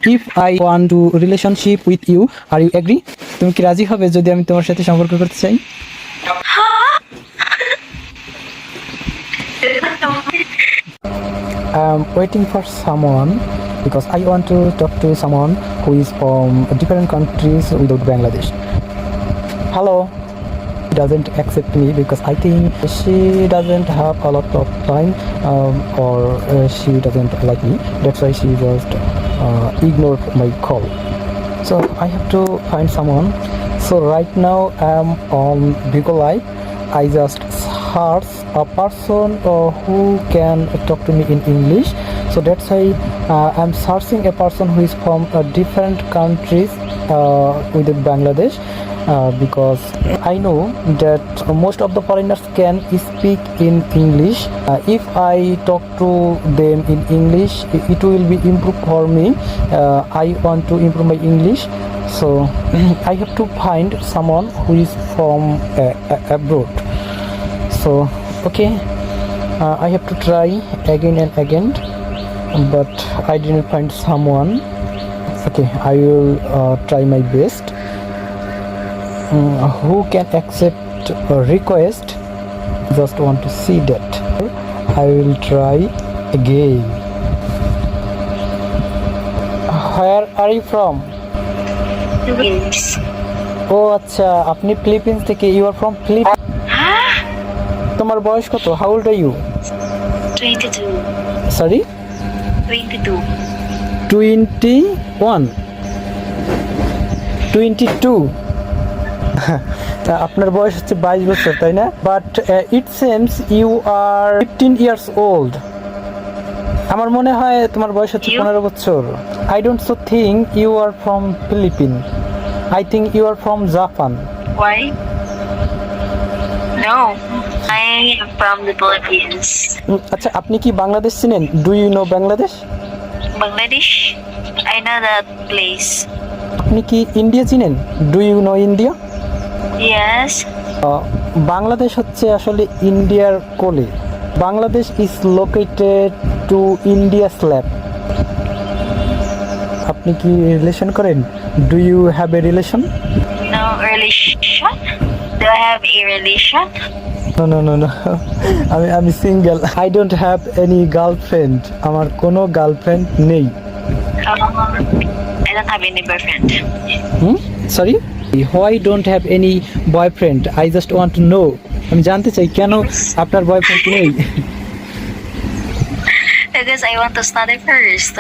If I want to relationship with you, are you agree? তুমি কি রাজি হবে যদি আমি তোমার সাথে সম্পর্ক করতে চাই? I'm waiting for someone because I want to talk to someone who is from different countries without Bangladesh. Hello. She doesn't accept me because I think she doesn't have a lot of time or she doesn't like me. That's why she just ignored my call. So I have to find someone. So right now I'm on Bigo Live. I just search a person who can talk to me in English. So that's why I'm searching a person who is from different countries within Bangladesh. Because I know that most of the foreigners can speak in English. If I talk to them in English, it will be improved for me. I want to improve my English, so I have to find someone who is from abroad. So okay, I have to try again and again, but I didn't find someone. Okay, I will try my best. Who can accept a request? Just want to see that. I will try again. Where are you from? Philippines. ও আচ্ছা, আপনি Philippines থেকে। You are from Philippines. তোমার বয়স কত? How old are you? 22. Sorry, 22. 21, 22। আপনার বয়স হচ্ছে 22 বছর, তাই না? But it seems you are 15 years old. আমার মনে হয় তোমার বয়স হচ্ছে 15 বছর। I don't so think you are from Philippine. I think you are from Japan. Why? No, I am from the Philippines. আচ্ছা, আপনি কি বাংলাদেশ চিনেন? Do you know Bangladesh? Bangladesh? I know that place. আপনি কি ইন্ডিয়া চিনেন? Do you know India? Yes. Bangladesh হচ্ছে আসলে ইন্ডিয়ার কোলে। Bangladesh is located to India slab. আপনি কি রিলেশন করেন? Do you have a relation? No relation? Do I have a relation? No. আমি single. I don't have any girlfriend. আমার কোনো গার্লফ্রেন্ড নেই। I don't have any boyfriend. Sorry, why don't have any boyfriend? I just want to know. আমি জানতে চাই কেন আপনার boyfriend নেই। Because I want to study first.